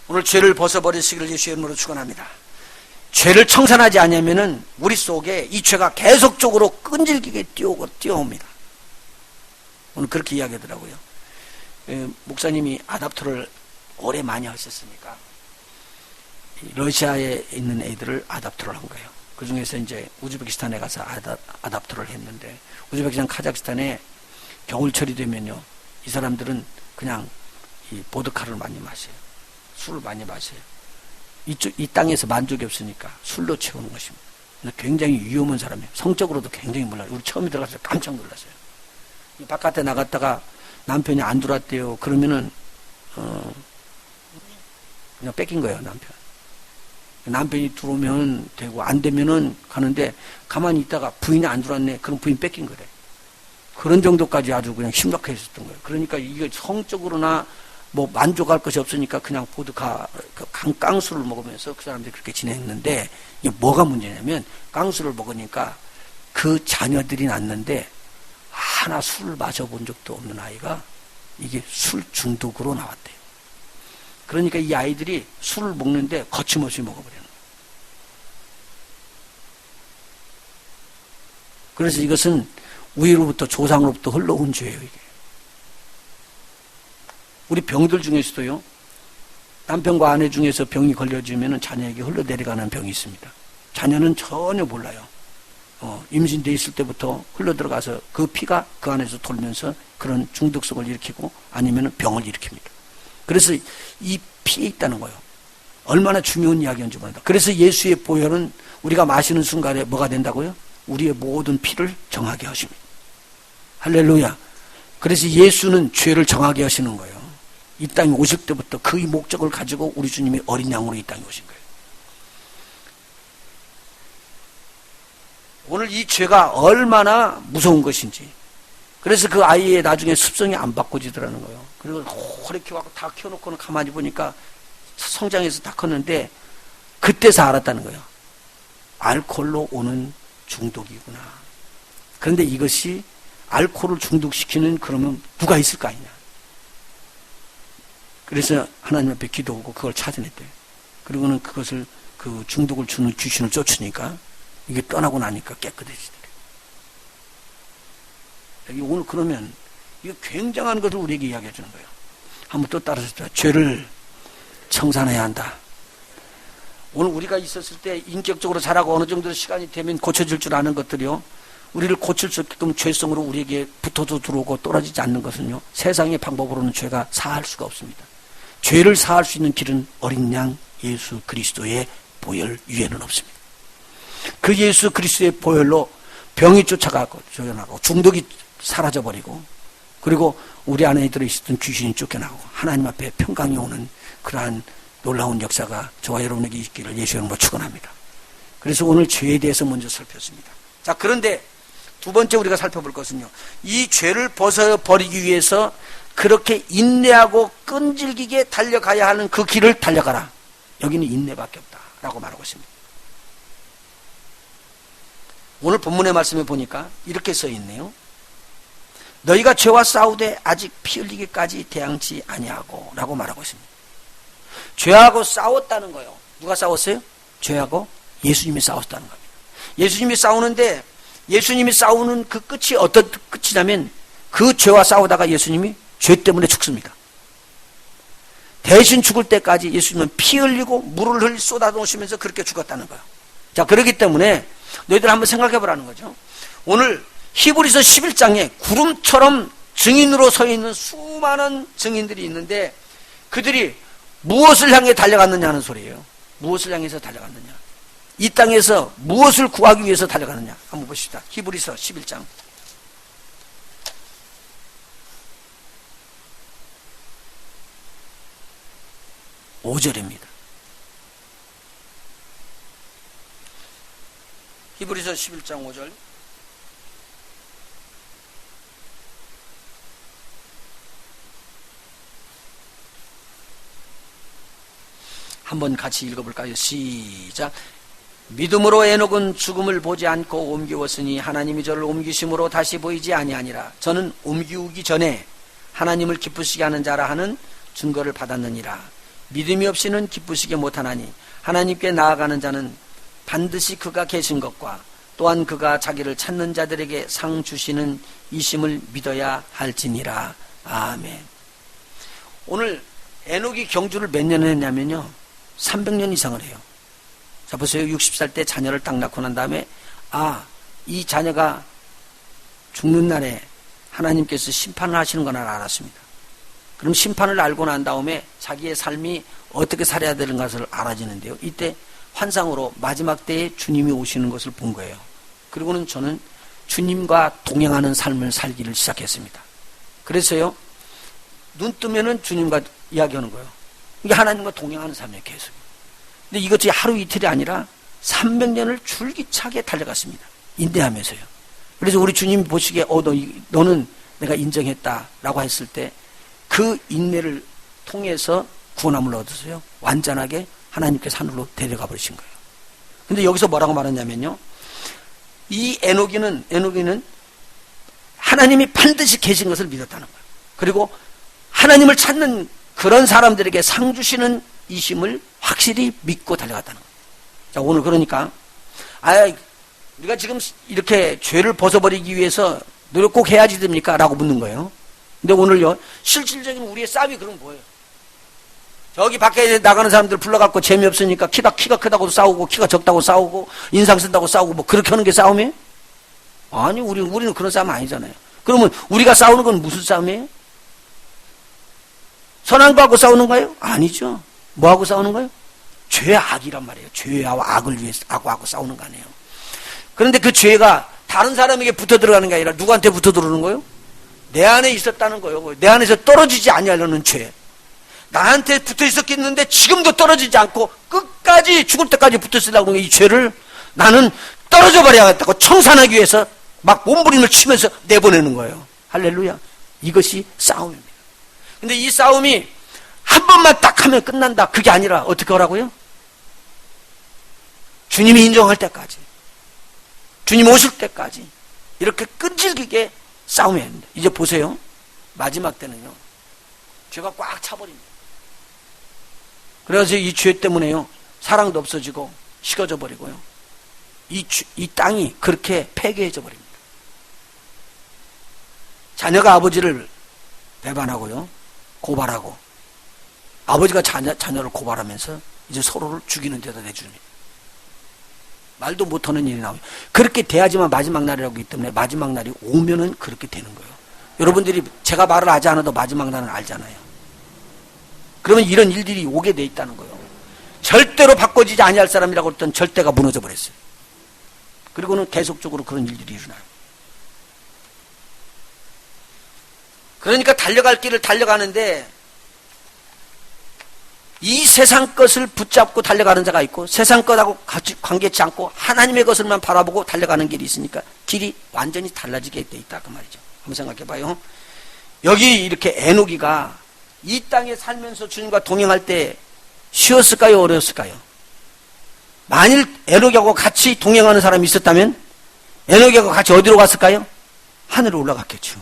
오늘 죄를 벗어버리시기를 예수의 이름으로 축원합니다. 죄를 청산하지 않으면은 우리 속에 이 죄가 계속적으로 끈질기게 뛰어옵니다. 오늘 그렇게 이야기하더라고요. 목사님이 아답터를 오래 많이 하셨으니까 러시아에 있는 애들을 아답터를 한 거예요. 그 중에서 이제 우즈베키스탄에 가서 아답터를 했는데, 우즈베키스탄, 카자흐스탄에 겨울철이 되면요, 이 사람들은 그냥 이 보드카를 많이 마셔요. 술을 많이 마셔요. 이 땅에서 만족이 없으니까 술로 채우는 것입니다. 굉장히 위험한 사람이에요. 성적으로도 굉장히 몰라요. 우리 처음에 들어가서 깜짝 놀랐어요. 바깥에 나갔다가 남편이 안 들어왔대요. 그러면은 그냥 뺏긴 거예요, 남편. 남편이 들어오면 되고 안 되면은 가는데, 가만히 있다가 부인이 안 들어왔네. 그럼 부인 뺏긴 거래. 그런 정도까지 아주 그냥 심각해 있었던 거예요. 그러니까 이게 성적으로나 뭐 만족할 것이 없으니까 그냥 보드카, 깡수를 먹으면서 그 사람들이 그렇게 지냈는데, 이게 뭐가 문제냐면 깡수를 먹으니까 그 자녀들이 낳는데 하나 술을 마셔본 적도 없는 아이가 이게 술 중독으로 나왔대요. 그러니까 이 아이들이 술을 먹는데 거침없이 먹어버리는 거예요. 그래서 이것은 위로부터 조상으로부터 흘러온 죄예요, 이게. 우리 병들 중에서도요, 남편과 아내 중에서 병이 걸려지면 자녀에게 흘러내려가는 병이 있습니다. 자녀는 전혀 몰라요. 임신돼 있을 때부터 흘러들어가서 그 피가 그 안에서 돌면서 그런 중독성을 일으키고 아니면 병을 일으킵니다. 그래서 이 피에 있다는 거예요. 얼마나 중요한 이야기인지 모른다. 그래서 예수의 보혈은 우리가 마시는 순간에 뭐가 된다고요? 우리의 모든 피를 정하게 하십니다. 할렐루야. 그래서 예수는 죄를 정하게 하시는 거예요. 이 땅에 오실 때부터 그 목적을 가지고 우리 주님이 어린 양으로 이 땅에 오신 거예요. 오늘 이 죄가 얼마나 무서운 것인지. 그래서 그 아이의 나중에 습성이 안 바꿔지더라는 거예요. 그리고 이렇게 와서 다 키워놓고는 가만히 보니까 성장해서 다 컸는데, 그때서 알았다는 거예요. 알코올로 오는 중독이구나. 그런데 이것이 알코올을 중독시키는, 그러면 누가 있을 거 아니냐. 그래서 하나님 앞에 기도하고 그걸 찾아냈대요. 그리고는 그것을, 그 중독을 주는 귀신을 쫓으니까 이게 떠나고 나니까 깨끗해지더래요. 여기 오늘 그러면 이거 굉장한 것을 우리에게 이야기해 주는 거예요. 한번 또 따라서 죄를 청산해야 한다. 오늘 우리가 있었을 때 인격적으로 자라고 어느 정도 시간이 되면 고쳐질 줄 아는 것들이요, 우리를 고칠 수 있게끔 죄성으로 우리에게 붙어도 들어오고 떨어지지 않는 것은요, 세상의 방법으로는 죄가 사할 수가 없습니다. 죄를 사할 수 있는 길은 어린 양 예수 그리스도의 보혈 위에는 없습니다. 그 예수 그리스도의 보혈로 병이 쫓아가고 중독이 사라져버리고, 그리고 우리 안에 들어있었던 귀신이 쫓겨나고 하나님 앞에 평강이 오는 그러한 놀라운 역사가 저와 여러분에게 있기를 예수의 이름으로 축원합니다. 그래서 오늘 죄에 대해서 먼저 살폈습니다. 자, 그런데 두 번째 우리가 살펴볼 것은요, 이 죄를 벗어버리기 위해서 그렇게 인내하고 끈질기게 달려가야 하는 그 길을 달려가라. 여기는 인내밖에 없다라고 말하고 있습니다. 오늘 본문의 말씀에 보니까 이렇게 써 있네요. 너희가 죄와 싸우되 아직 피 흘리기까지 대항치 아니하고 라고 말하고 있습니다. 죄하고 싸웠다는 거예요. 누가 싸웠어요? 죄하고 예수님이 싸웠다는 겁니다. 예수님이 싸우는데, 예수님이 싸우는 그 끝이 어떤 끝이냐면, 그 죄와 싸우다가 예수님이 죄 때문에 죽습니다. 대신 죽을 때까지 예수님은 피 흘리고 물을 쏟아놓으시면서 그렇게 죽었다는 거예요. 자, 그렇기 때문에 너희들 한번 생각해 보라는 거죠. 오늘 히브리서 11장에 구름처럼 증인으로 서 있는 수많은 증인들이 있는데, 그들이 무엇을 향해 달려갔느냐는 소리예요. 무엇을 향해서 달려갔느냐, 이 땅에서 무엇을 구하기 위해서 달려가느냐 한번 보십시다. 히브리서 11장 5절입니다. 히브리서 11장 5절. 한번 같이 읽어볼까요? 시작. 믿음으로 에녹은 죽음을 보지 않고 옮기웠으니 하나님이 저를 옮기심으로 다시 보이지 아니하니라. 저는 옮기우기 전에 하나님을 기쁘시게 하는 자라 하는 증거를 받았느니라. 믿음이 없이는 기쁘시게 못하나니 하나님께 나아가는 자는 반드시 그가 계신 것과 또한 그가 자기를 찾는 자들에게 상 주시는 이심을 믿어야 할지니라. 아멘. 오늘 에녹이 경주를 몇 년을 했냐면요, 300년 이상을 해요. 자, 보세요. 60살 때 자녀를 딱 낳고 난 다음에, 이 자녀가 죽는 날에 하나님께서 심판을 하시는 걸 알았습니다. 그럼 심판을 알고 난 다음에 자기의 삶이 어떻게 살아야 되는 것을 알아지는데요. 이때 환상으로 마지막 때에 주님이 오시는 것을 본 거예요. 그리고는 저는 주님과 동행하는 삶을 살기를 시작했습니다. 그래서요, 눈 뜨면은 주님과 이야기하는 거예요. 이게 하나님과 동행하는 삶이에요, 계속. 근데 이것이 하루 이틀이 아니라 300년을 줄기차게 달려갔습니다. 인내하면서요. 그래서 우리 주님 보시기에, 너는 내가 인정했다라고 했을 때 그 인내를 통해서 구원함을 얻어서요, 완전하게 하나님께서 하늘로 데려가 버리신 거예요. 근데 여기서 뭐라고 말하냐면요, 이 에녹이는 하나님이 반드시 계신 것을 믿었다는 거예요. 그리고 하나님을 찾는 그런 사람들에게 상 주시는 이심을 확실히 믿고 달려갔다는 거예요. 자, 오늘 그러니까 우리가 지금 이렇게 죄를 벗어버리기 위해서 노력 꼭 해야지 됩니까? 라고 묻는 거예요. 근데 오늘요, 실질적인 우리의 싸움이 그럼 뭐예요? 저기 밖에 나가는 사람들 불러갖고 재미없으니까 키가 크다고 싸우고, 키가 적다고 싸우고, 인상 쓴다고 싸우고, 뭐 그렇게 하는 게 싸움이에요? 아니, 우리는 그런 싸움 아니잖아요. 그러면 우리가 싸우는 건 무슨 싸움이에요? 선한 거하고 싸우는 거예요? 아니죠. 뭐하고 싸우는 거예요? 죄악이란 말이에요. 죄와 악을 위해서 악하고 싸우는 거 아니에요. 그런데 그 죄가 다른 사람에게 붙어 들어가는 게 아니라 누구한테 붙어 들어오는 거예요? 내 안에 있었다는 거예요. 내 안에서 떨어지지 아니하려는 죄. 나한테 붙어 있었겠는데 지금도 떨어지지 않고 끝까지 죽을 때까지 붙어 있으려고 하는 이 죄를 나는 떨어져 버려야겠다고 청산하기 위해서 막 몸부림을 치면서 내보내는 거예요. 할렐루야. 이것이 싸움입니다. 근데 이 싸움이 한 번만 딱 하면 끝난다. 그게 아니라 어떻게 하라고요? 주님이 인정할 때까지, 주님 오실 때까지 이렇게 끈질기게 싸움해야 합니다. 이제 보세요. 마지막 때는요, 죄가 꽉 차버립니다. 그래서 이 죄 때문에요, 사랑도 없어지고 식어져 버리고요, 이 땅이 그렇게 폐괴해져 버립니다. 자녀가 아버지를 배반하고요, 고발하고, 아버지가 자녀를 고발하면서 이제 서로를 죽이는 데다 내줍니다. 말도 못하는 일이 나오죠. 그렇게 돼야지만 마지막 날이라고 하기 때문에 마지막 날이 오면은 그렇게 되는 거예요. 여러분들이 제가 말을 하지 않아도 마지막 날은 알잖아요. 그러면 이런 일들이 오게 돼 있다는 거예요. 절대로 바꿔지지 아니할 사람이라고 했던 절대가 무너져 버렸어요. 그리고는 계속적으로 그런 일들이 일어나요. 그러니까 달려갈 길을 달려가는데 이 세상 것을 붙잡고 달려가는 자가 있고, 세상 것하고 같이 관계치 않고 하나님의 것을만 바라보고 달려가는 길이 있으니까 길이 완전히 달라지게 돼 있다 그 말이죠. 한번 생각해 봐요. 여기 이렇게 에녹이가 이 땅에 살면서 주님과 동행할 때 쉬웠을까요? 어려웠을까요? 만일 에녹하고 같이 동행하는 사람이 있었다면 에녹하고 같이 어디로 갔을까요? 하늘로 올라갔겠죠.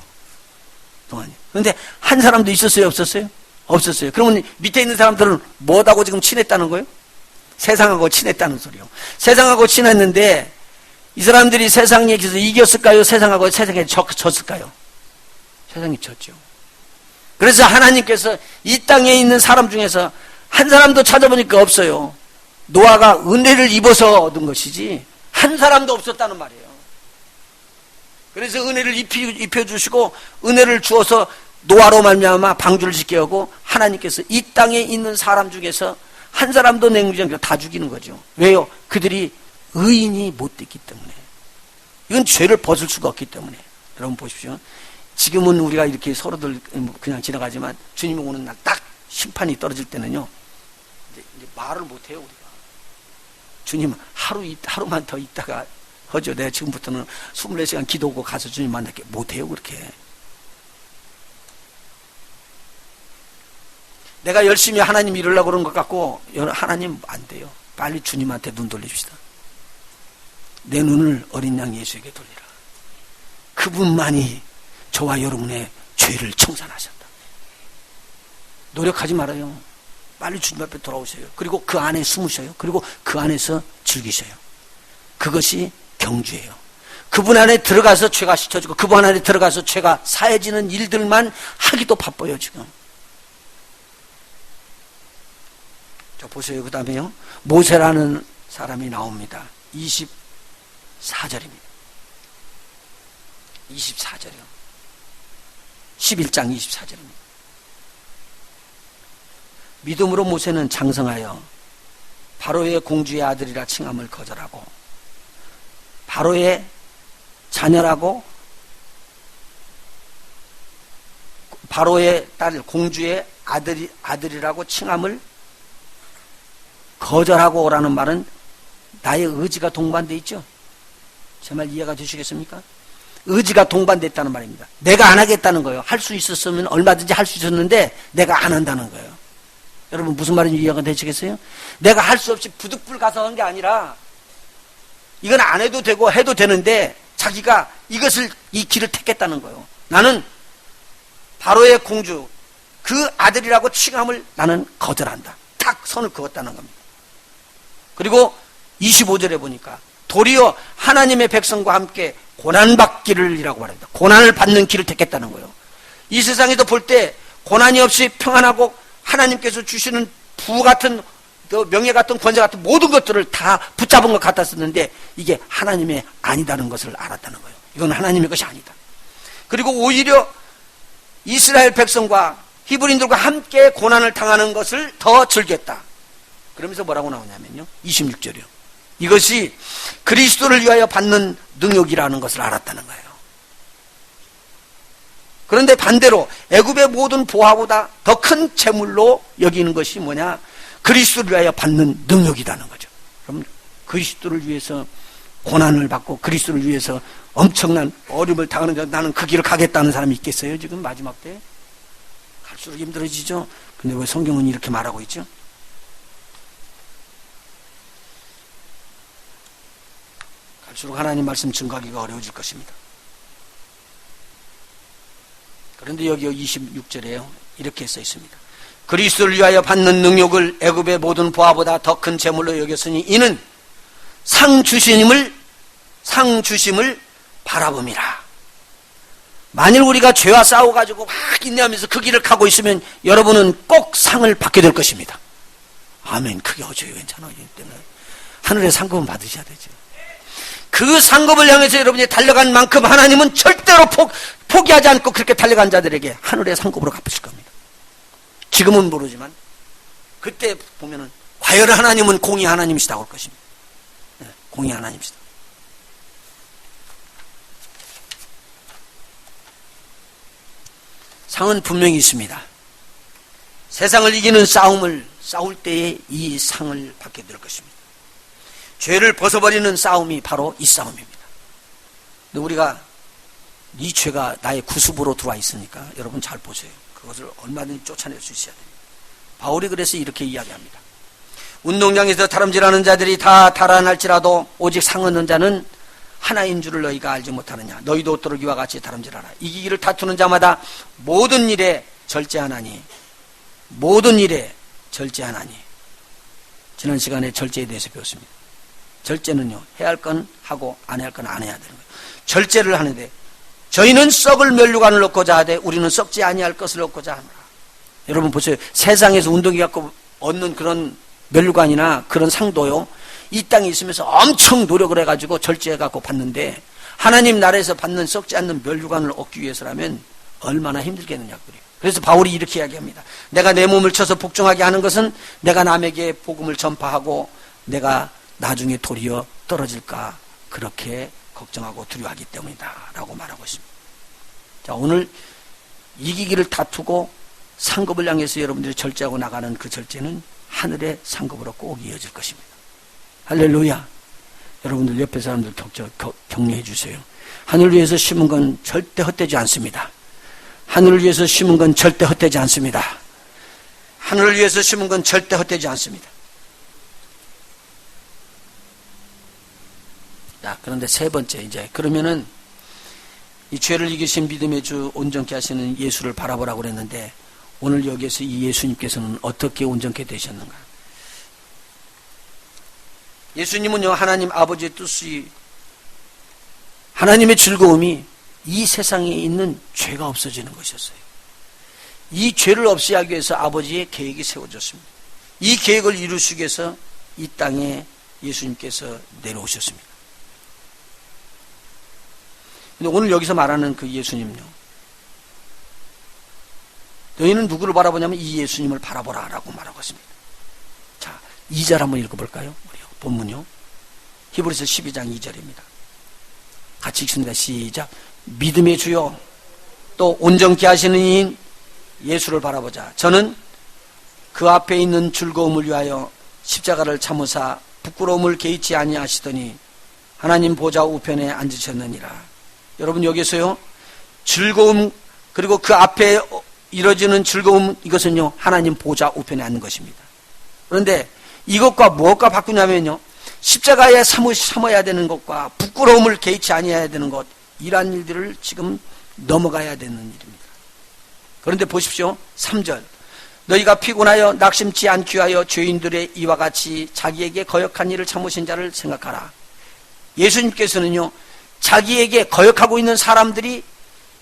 동안에. 그런데 한 사람도 있었어요? 없었어요? 없었어요. 그러면 밑에 있는 사람들은 뭐하고 지금 친했다는 거예요? 세상하고 친했다는 소리요. 세상하고 친했는데 이 사람들이 세상 얘기에서 이겼을까요? 세상하고 세상에 졌을까요? 세상이 졌죠. 그래서 하나님께서 이 땅에 있는 사람 중에서 한 사람도 찾아보니까 없어요. 노아가 은혜를 입어서 얻은 것이지 한 사람도 없었다는 말이에요. 그래서 은혜를 입혀주시고 은혜를 주어서 노아로 말미암아 방주를 짓게 하고 하나님께서 이 땅에 있는 사람 중에서 한 사람도 냉정하게 다 죽이는 거죠. 왜요? 그들이 의인이 못 됐기 때문에. 이건 죄를 벗을 수가 없기 때문에. 여러분 보십시오. 지금은 우리가 이렇게 서로들 그냥 지나가지만 주님이 오는 날 딱 심판이 떨어질 때는요, 이제 말을 못 해요, 우리가. 주님 하루만 더 있다가 하죠. 내가 지금부터는 24시간 기도하고 가서 주님 만날게. 못해요, 그렇게. 내가 열심히 하나님 이루려고 그런 것 같고, 하나님 안 돼요. 빨리 주님한테 눈 돌려줍시다. 내 눈을 어린 양 예수에게 돌리라. 그분만이 저와 여러분의 죄를 청산하셨다. 노력하지 말아요. 빨리 주님 앞에 돌아오세요. 그리고 그 안에 숨으셔요. 그리고 그 안에서 즐기셔요. 그것이 경주예요. 그분 안에 들어가서 죄가 씻어지고 그분 안에 들어가서 죄가 사해지는 일들만 하기도 바빠요, 지금. 자, 보세요. 그 다음에요. 모세라는 사람이 나옵니다. 24절입니다. 24절이요. 11장 24절입니다. 믿음으로 모세는 장성하여 바로의 공주의 아들이라 칭함을 거절하고 바로의 자녀라고 바로의 딸 공주의 아들이라고 칭함을 거절하고 오라는 말은 나의 의지가 동반되어 있죠. 제 말 이해가 되시겠습니까? 의지가 동반됐다는 말입니다. 내가 안 하겠다는 거예요. 할 수 있었으면 얼마든지 할 수 있었는데 내가 안 한다는 거예요. 여러분 무슨 말인지 이해가 되시겠어요? 내가 할 수 없이 부득불 가서 한 게 아니라 이건 안 해도 되고 해도 되는데 자기가 이 길을 택했다는 거예요. 나는 바로의 공주 그 아들이라고 칭함을 나는 거절한다. 탁 선을 그었다는 겁니다. 그리고 25절에 보니까 도리어 하나님의 백성과 함께 고난받기를 이라고 말합니다. 고난을 받는 길을 택했다는 거예요. 이 세상에도 볼 때 고난이 없이 평안하고 하나님께서 주시는 부 같은 명예 같은 권세 같은 모든 것들을 다 붙잡은 것 같았었는데 이게 하나님의 아니다는 것을 알았다는 거예요. 이건 하나님의 것이 아니다. 그리고 오히려 이스라엘 백성과 히브리인들과 함께 고난을 당하는 것을 더 즐겼다. 그러면서 뭐라고 나오냐면요. 26절이요. 이것이 그리스도를 위하여 받는 능력이라는 것을 알았다는 거예요. 그런데 반대로 애굽의 모든 보화보다 더 큰 재물로 여기는 것이 뭐냐? 그리스도를 위하여 받는 능력이라는 거죠. 그럼 그리스도를 위해서 고난을 받고 그리스도를 위해서 엄청난 어려움을 당하는데 나는 그 길을 가겠다는 사람이 있겠어요? 지금 마지막 때 갈수록 힘들어지죠. 근데 왜 성경은 이렇게 말하고 있죠? 갈수록 하나님 말씀 증거하기가 어려워질 것입니다. 그런데 여기 26절에요. 이렇게 써 있습니다. 그리스도를 위하여 받는 능력을 애굽의 모든 보화보다 더 큰 재물로 여겼으니 이는 상 주심을 바라봄이라. 만일 우리가 죄와 싸워가지고 막 인내하면서 그 길을 가고 있으면 여러분은 꼭 상을 받게 될 것입니다. 아멘. 그게 어쩌요. 괜찮아요. 하늘의 상급은 받으셔야 되죠. 그 상급을 향해서 여러분이 달려간 만큼 하나님은 절대로 포기하지 않고 그렇게 달려간 자들에게 하늘의 상급으로 갚으실 겁니다. 지금은 모르지만 그때 보면은 과연 하나님은 공의 하나님이시다고 할 것입니다. 네, 공의 하나님이시다. 상은 분명히 있습니다. 세상을 이기는 싸울 때에 이 상을 받게 될 것입니다. 죄를 벗어버리는 싸움이 바로 이 싸움입니다. 근데 우리가 이 죄가 나의 구습으로 들어와 있으니까 여러분 잘 보세요. 그것을 얼마든지 쫓아낼 수 있어야 됩니다. 바울이 그래서 이렇게 이야기합니다. 운동장에서 다름질하는 자들이 다 달아날지라도 오직 상 얻는 자는 하나인 줄을 너희가 알지 못하느냐. 너희도 옷도록 이와 같이 다름질하라. 이기기를 다투는 자마다 모든 일에 절제하나니 지난 시간에 절제에 대해서 배웠습니다. 절제는요, 해야 할 건 하고 안 해야 할 건 안 해야 되는 거예요. 절제를 하는데 저희는 썩을 면류관을 얻고자 하되 우리는 썩지 아니할 것을 얻고자 하노라. 여러분 보세요. 세상에서 운동이 갖고 얻는 그런 면류관이나 그런 상도요, 이 땅에 있으면서 엄청 노력을 해가지고 절제해 갖고 받는데 하나님 나라에서 받는 썩지 않는 면류관을 얻기 위해서라면 얼마나 힘들겠느냐 그래요. 그래서 바울이 이렇게 이야기합니다. 내가 내 몸을 쳐서 복종하게 하는 것은 내가 남에게 복음을 전파하고 내가 나중에 도리어 떨어질까 그렇게 걱정하고 두려워하기 때문이다 라고 말하고 있습니다. 자, 오늘 이기기를 다투고 상급을 향해서 여러분들이 절제하고 나가는 그 절제는 하늘의 상급으로 꼭 이어질 것입니다. 할렐루야. 여러분들 옆에 사람들 격려해 주세요. 하늘을 위해서 심은 건 절대 헛되지 않습니다. 하늘을 위해서 심은 건 절대 헛되지 않습니다. 하늘을 위해서 심은 건 절대 헛되지 않습니다. 자, 그런데 세 번째, 이제 그러면은 이 죄를 이기신 믿음의 주 온전케 하시는 예수를 바라보라고 그랬는데, 오늘 여기에서 이 예수님께서는 어떻게 온전케 되셨는가? 예수님은요, 하나님 아버지의 뜻이, 하나님의 즐거움이 이 세상에 있는 죄가 없어지는 것이었어요. 이 죄를 없이 하기 위해서 아버지의 계획이 세워졌습니다. 이 계획을 이루시기 위해서 이 땅에 예수님께서 내려오셨습니다. 근데 오늘 여기서 말하는 그 예수님요, 너희는 누구를 바라보냐면 이 예수님을 바라보라 라고 말하고 있습니다. 자, 2절 한번 읽어볼까요? 우리 본문요, 히브리서 12장 2절입니다. 같이 읽습니다. 시작. 믿음의 주요 또 온전케 하시는 이인 예수를 바라보자. 저는 그 앞에 있는 즐거움을 위하여 십자가를 참으사 부끄러움을 개의치 아니하시더니 하나님 보좌 우편에 앉으셨느니라. 여러분, 여기서요, 즐거움, 그리고 그 앞에 이뤄지는 즐거움, 이것은요, 하나님 보좌 우편에 앉는 것입니다. 그런데 이것과 무엇과 바꾸냐면요, 십자가에 참아야 되는 것과 부끄러움을 개의치 아니해야 되는 것, 이러한 일들을 지금 넘어가야 되는 일입니다. 그런데 보십시오. 3절. 너희가 피곤하여 낙심치 않기 위하여 죄인들의 이와 같이 자기에게 거역한 일을 참으신 자를 생각하라. 예수님께서는요, 자기에게 거역하고 있는 사람들이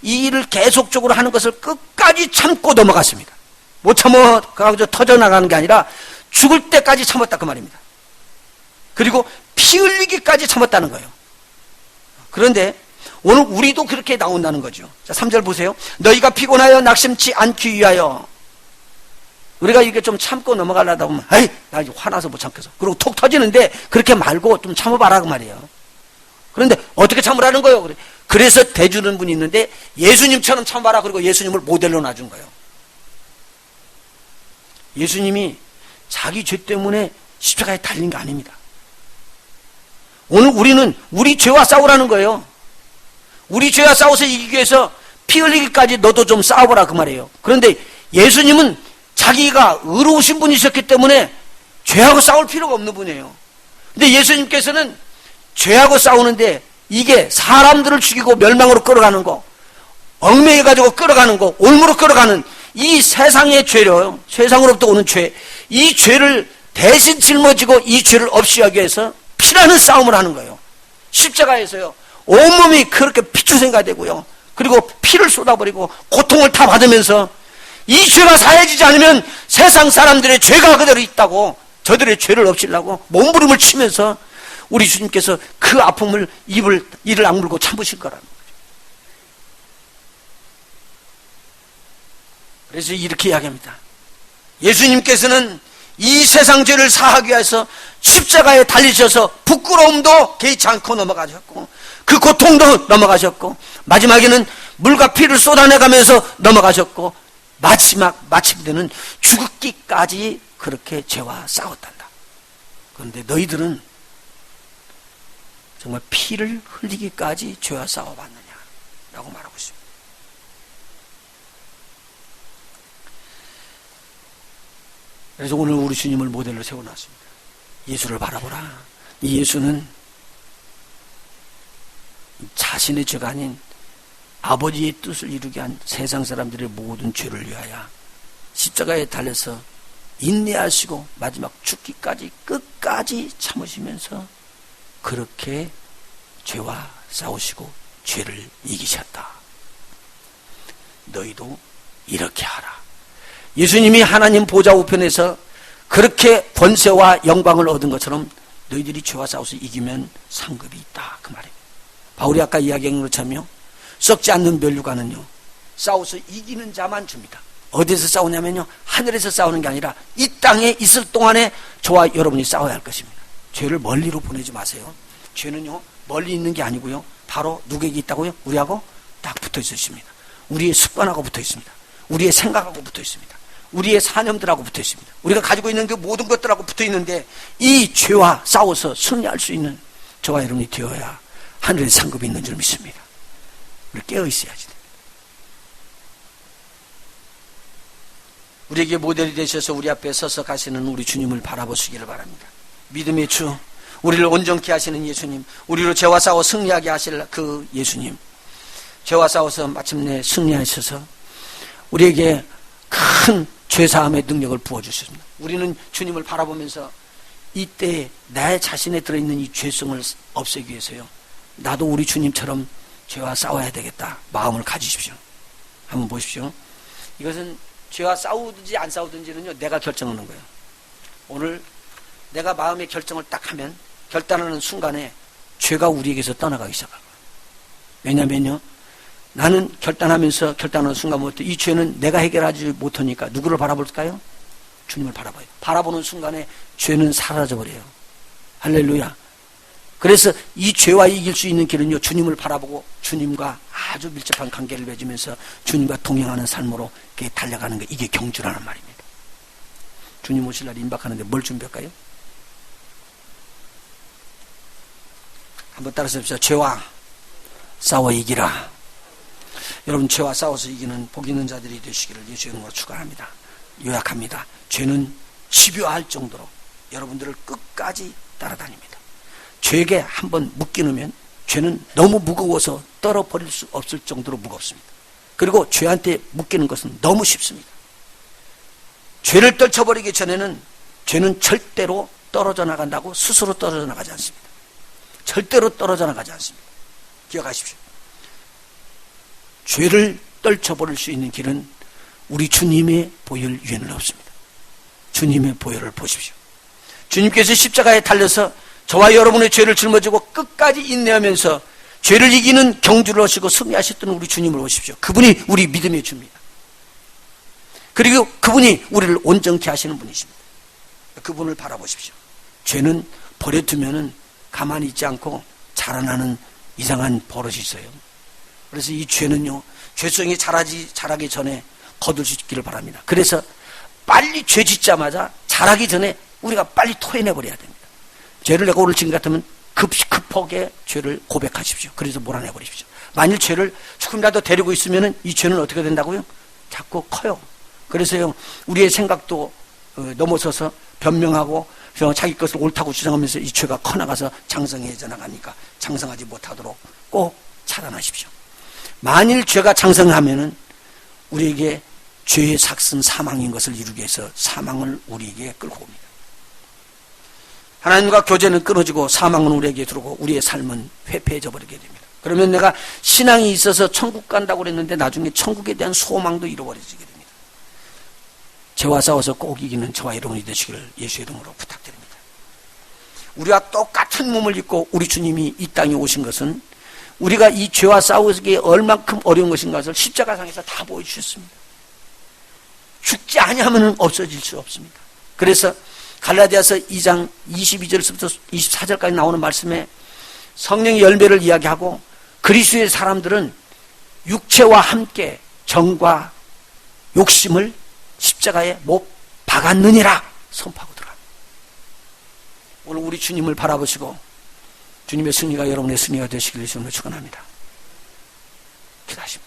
이 일을 계속적으로 하는 것을 끝까지 참고 넘어갔습니다. 못 참어 가지고 터져나가는 게 아니라 죽을 때까지 참았다, 그 말입니다. 그리고 피 흘리기까지 참았다는 거예요. 그런데 오늘 우리도 그렇게 나온다는 거죠. 자, 3절 보세요. 너희가 피곤하여 낙심치 않기 위하여. 우리가 이게 좀 참고 넘어가려다 보면, 에이, 나 이제 화나서 못 참겠어. 그리고 톡 터지는데 그렇게 말고 좀 참아봐라, 그 말이에요. 그런데 어떻게 참으라는 거예요? 그래서 대주는 분이 있는데 예수님처럼 참아라. 그리고 예수님을 모델로 놔준 거예요. 예수님이 자기 죄 때문에 십자가에 달린 게 아닙니다. 오늘 우리는 우리 죄와 싸우라는 거예요. 우리 죄와 싸워서 이기기 위해서 피 흘리기까지 너도 좀 싸워보라, 그 말이에요. 그런데 예수님은 자기가 의로우신 분이셨기 때문에 죄하고 싸울 필요가 없는 분이에요. 근데 예수님께서는 죄하고 싸우는데 이게 사람들을 죽이고 멸망으로 끌어가는 거, 얽매여가지고 끌어가는 거, 올무로 끌어가는 이 세상의 죄요, 세상으로부터 오는 죄, 이 죄를 대신 짊어지고 이 죄를 없이 하기 위해서 피라는 싸움을 하는 거예요. 십자가에서요, 온몸이 그렇게 피투성이가 되고요, 그리고 피를 쏟아버리고 고통을 다 받으면서 이 죄가 사해지지 않으면 세상 사람들의 죄가 그대로 있다고 저들의 죄를 없애려고 몸부림을 치면서 우리 주님께서 그 아픔을 이를 악물고 참으실 거라는 거죠. 그래서 이렇게 이야기합니다. 예수님께서는 이 세상 죄를 사하기 위해서 십자가에 달리셔서 부끄러움도 개의치 않고 넘어가셨고, 그 고통도 넘어가셨고, 마지막에는 물과 피를 쏟아내가면서 넘어가셨고, 마침되는 죽기까지 그렇게 죄와 싸웠단다. 그런데 너희들은 정말 피를 흘리기까지 죄와 싸워봤느냐라고 말하고 있습니다. 그래서 오늘 우리 주님을 모델로 세워놨습니다. 예수를 바라보라. 이 예수는 자신의 죄가 아닌 아버지의 뜻을 이루게 한 세상 사람들의 모든 죄를 위하여 십자가에 달려서 인내하시고 마지막 죽기까지 끝까지 참으시면서 그렇게 죄와 싸우시고 죄를 이기셨다. 너희도 이렇게 하라. 예수님이 하나님 보좌 우편에서 그렇게 권세와 영광을 얻은 것처럼 너희들이 죄와 싸워서 이기면 상급이 있다, 그 말이에요. 바울이 아까 이야기한 것처럼요, 썩지 않는 면류관은요, 싸워서 이기는 자만 줍니다. 어디서 싸우냐면요, 하늘에서 싸우는 게 아니라 이 땅에 있을 동안에 저와 여러분이 싸워야 할 것입니다. 죄를 멀리로 보내지 마세요. 죄는요, 멀리 있는 게 아니고요, 바로 누구에게 있다고요? 우리하고 딱 붙어 있습니다. 우리의 습관하고 붙어 있습니다. 우리의 생각하고 붙어 있습니다. 우리의 사념들하고 붙어 있습니다. 우리가 가지고 있는 그 모든 것들하고 붙어 있는데, 이 죄와 싸워서 승리할 수 있는 저와 여러분이 되어야 하늘의 상급이 있는 줄 믿습니다. 우리 깨어 있어야지. 우리에게 모델이 되셔서 우리 앞에 서서 가시는 우리 주님을 바라보시기를 바랍니다. 믿음의 주, 우리를 온전케 하시는 예수님, 우리로 죄와 싸워 승리하게 하실 그 예수님, 죄와 싸워서 마침내 승리하셔서 우리에게 큰 죄사함의 능력을 부어주셨습니다. 우리는 주님을 바라보면서 이때 내 자신에 들어있는 이 죄성을 없애기 위해서요, 나도 우리 주님처럼 죄와 싸워야 되겠다 마음을 가지십시오. 한번 보십시오. 이것은 죄와 싸우든지 안 싸우든지는요, 내가 결정하는 거예요. 오늘 내가 마음의 결정을 딱 하면, 결단하는 순간에 죄가 우리에게서 떠나가기 시작할 거예요. 왜냐면요, 나는 결단하면서 결단하는 순간부터 이 죄는 내가 해결하지 못하니까 누구를 바라볼까요? 주님을 바라봐요. 바라보는 순간에 죄는 사라져버려요. 할렐루야. 그래서 이 죄와 이길 수 있는 길은요, 주님을 바라보고 주님과 아주 밀접한 관계를 맺으면서 주님과 동행하는 삶으로 이렇게 달려가는 게, 이게 경주라는 말입니다. 주님 오실 날 임박하는데 뭘 준비할까요? 한번 따라서 해봅시다. 죄와 싸워 이기라. 여러분, 죄와 싸워서 이기는 복 있는 자들이 되시기를 예수의 이름으로 축원합니다. 요약합니다. 죄는 집요할 정도로 여러분들을 끝까지 따라다닙니다. 죄에게 한번 묶이면 죄는 너무 무거워서 떨어버릴 수 없을 정도로 무겁습니다. 그리고 죄한테 묶이는 것은 너무 쉽습니다. 죄를 떨쳐버리기 전에는 죄는 절대로 떨어져 나간다고 스스로 떨어져 나가지 않습니다. 절대로 떨어져 나가지 않습니다. 기억하십시오. 죄를 떨쳐버릴 수 있는 길은 우리 주님의 보혈 위에는 없습니다. 주님의 보혈을 보십시오. 주님께서 십자가에 달려서 저와 여러분의 죄를 짊어지고 끝까지 인내하면서 죄를 이기는 경주를 하시고 승리하셨던 우리 주님을 보십시오. 그분이 우리 믿음의 주입니다. 그리고 그분이 우리를 온전케 하시는 분이십니다. 그분을 바라보십시오. 죄는 버려두면은 가만히 있지 않고 자라나는 이상한 버릇이 있어요. 그래서 이 죄는요, 죄성이 자라기 전에 거두시기를 바랍니다. 그래서 빨리 죄 짓자마자 자라기 전에 우리가 빨리 토해내버려야 됩니다. 죄를 내가 오늘 지금 같으면 급하게 죄를 고백하십시오. 그래서 몰아내버리십시오. 만일 죄를 조금이라도 데리고 있으면 이 죄는 어떻게 된다고요? 자꾸 커요. 그래서요, 우리의 생각도 넘어서서 변명하고 자기 것을 옳다고 주장하면서 이 죄가 커나가서 장성해져 나가니까 장성하지 못하도록 꼭 차단하십시오. 만일 죄가 장성하면은 우리에게 죄의 삭은 사망인 것을 이루기 위해서 사망을 우리에게 끌고 옵니다. 하나님과 교제는 끊어지고 사망은 우리에게 들어오고 우리의 삶은 회폐해져 버리게 됩니다. 그러면 내가 신앙이 있어서 천국 간다고 그랬는데 나중에 천국에 대한 소망도 잃어버리게 됩니다. 죄와 싸워서 꼭 이기는 저와 여러분이 되시기를 예수의 이름으로 부탁드립니다. 우리와 똑같은 몸을 입고 우리 주님이 이 땅에 오신 것은 우리가 이 죄와 싸우기에 얼만큼 어려운 것인가 를 십자가상에서 다 보여주셨습니다. 죽지 아니하면 없어질 수 없습니다. 그래서 갈라디아서 2장 22절부터 24절까지 나오는 말씀에 성령의 열매를 이야기하고 그리스도의 사람들은 육체와 함께 정과 욕심을 십자가에 못 박았느니라 선포하고 들어갑니다. 오늘 우리 주님을 바라보시고 주님의 승리가 여러분의 승리가 되시기를 주님을 축원합니다. 기도하십니다.